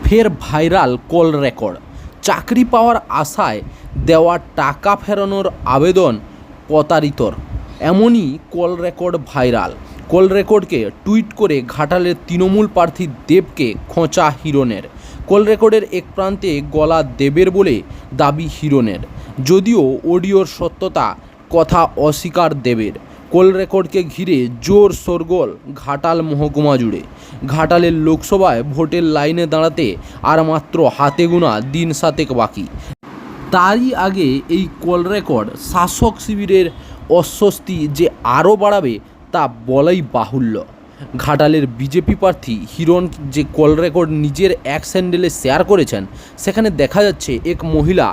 ফের viral call record. চাকরি পাওয়ার আশায় দেওয়া টাকা ফেরানোর আবেদন প্রতারিতর। এমনই কল রেকর্ড ভাইরাল। কল রেকর্ডকে টুইট করে ঘাটালের তৃণমূল প্রার্থী দেবকে খোঁচা হিরণের। কল রেকর্ডের এক প্রান্তে গলা দেবের বলে দাবি হিরণের, যদিও অডিওর সত্যতা কথা অস্বীকার দেবের। কল রেকর্ডকে ঘিরে জোর শোরগোল ঘাটাল মহকুমা জুড়ে। ঘাটালের লোকসভায় ভোটের লাইনে দাঁড়াতে আর মাত্র হাতে গোনা দিন সাতেক বাকি। তারই আগে এই কল রেকর্ড শাসক শিবিরের অস্বস্তি যে আরও বাড়াবে তা বলাই বাহুল্য। ঘাটালের বিজেপি প্রার্থী হিরণ যে কল রেকর্ড নিজের এক স্যান্ডেলে শেয়ার করেছেন, সেখানে দেখা যাচ্ছে এক মহিলা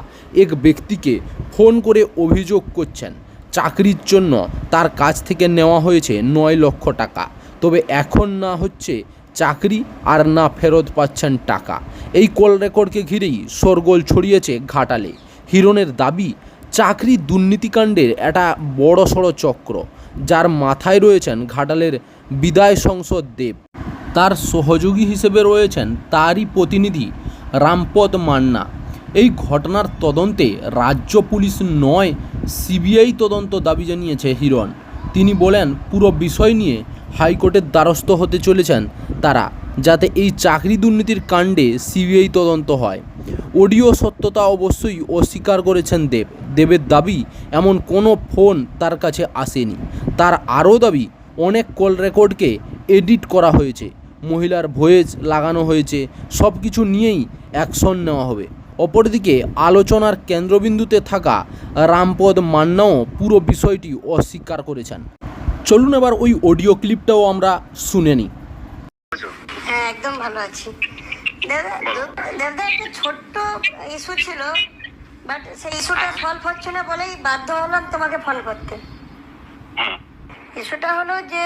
এক ব্যক্তিকে ফোন করে অভিযোগ করছেন চাকরির জন্য তার কাছ থেকে নেওয়া হয়েছে 9 লক্ষ টাকা, তবে এখন না হচ্ছে চাকরি আর না ফেরত পাচ্ছেন টাকা। এই কল রেকর্ডকে ঘিরেই শোরগোল ছড়িয়েছে ঘাটালে। হিরণের দাবি, চাকরি দুর্নীতিকাণ্ডের একটা বড়সড় চক্র, যার মাথায় রয়েছেন ঘাটালের বিধায়ক সংসদ দেব। তার সহযোগী হিসেবে রয়েছেন তারই প্রতিনিধি রামপদ মান্না। এই ঘটনার তদন্তে রাজ্য পুলিশ নয়, সিবিআই তদন্ত দাবি জানিয়েছে হিরণ। তিনি বলেন, পুরো বিষয় নিয়ে হাইকোর্টের দ্বারস্থ হতে চলেছেন তারা, যাতে এই চাকরি দুর্নীতির কাণ্ডে সিবিআই তদন্ত হয়। অডিও সত্যতা অবশ্যই অস্বীকার করেছেন দেব। দেবের দাবি, এমন কোনো ফোন তার কাছে আসেনি। তার আরও দাবি, অনেক কল রেকর্ডকে এডিট করা হয়েছে, মহিলার ভয়েস লাগানো হয়েছে, সব কিছু নিয়েই অ্যাকশন নেওয়া হবে। অপরদিকে আলোচনার কেন্দ্রবিন্দুতে থাকা রামপদ মান্নাও পুরো বিষয়টি অস্বীকার করেছেন। চলুন এবার ওই অডিও ক্লিপটাও আমরা শুনে নিই। হ্যাঁ, একদম ভালো আছি। দাদা একটা ছোট্ট ইস্যু ছিল, বাট সেই ইস্যুটা সলভ হচ্ছে না বলেই বাধ্য হলাম তোমাকে ফোন করতে। ইস্যুটা হলো যে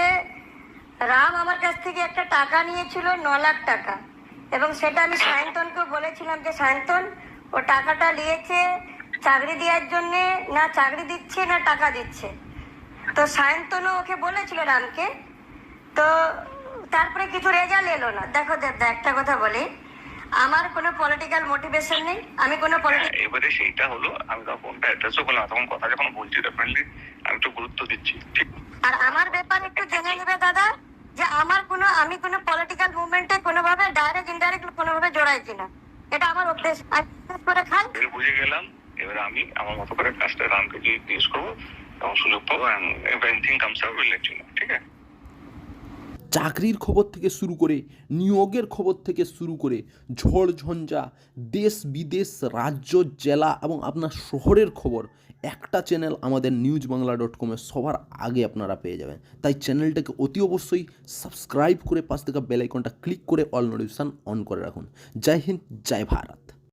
রাম আমার কাছ থেকে একটা টাকা নিয়েছিল 9 লাখ টাকা, এবং সেটা আমি সায়ন্তনকে বলেছিলাম যে সায়ন্তন ও টাকাটা নিয়েছে চাকরি দেওয়ার জন্যে, না চাকরি দিচ্ছে না টাকা দিচ্ছে। তো সায়ন্তনও ওকে বলেছিল রামকে, তো তারপরে কিছু রেজাল্ট এলো না। দেখো দাদা, একটা কথা বলি, আমার কোনো পলিটিক্যাল মোটিভেশন নেই, আমি কোনো এবারে সেইটা হলো, আমি তখন ফোনটা অ্যাড্রেসও বললাম, তখন কথা যখন বলছি ডেফিনেটলি আমি একটু গুরুত্ব দিচ্ছি, ঠিক। আর আমার ব্যাপার একটু জেনে নেবে দাদা, যে আমি কোনো পলিটিক্যাল মুভমেন্টে কোনোভাবে ডাইরেক্ট ইনডাইরেক্ট কোনোভাবে জড়াইছি না, এটা আমার অভ্যেস। করে খাই বুঝে গেলাম। এবার আমি আমার মতো করে কাজটা রামকে জিজ্ঞেস করবো, তখন সুযোগ পাবো, everything comes out will let you know, ঠিক আছে। চাকরির খবর থেকে শুরু করে নিয়োগের খবর থেকে শুরু করে ঝড় ঝঞ্ঝা, দেশ বিদেশ, রাজ্য, জেলা এবং আপনার শহরের খবর একটা চ্যানেল আমাদের newsbangla.com-এ সবার আগে আপনারা পেয়ে যাবেন। তাই চ্যানেলটাকে অতি অবশ্যই সাবস্ক্রাইব করে পাশ থেকে বেল আইকনটা ক্লিক করে অল নোটিফিকেশন অন করে রাখুন। জয় হিন্দ, জয় ভারত।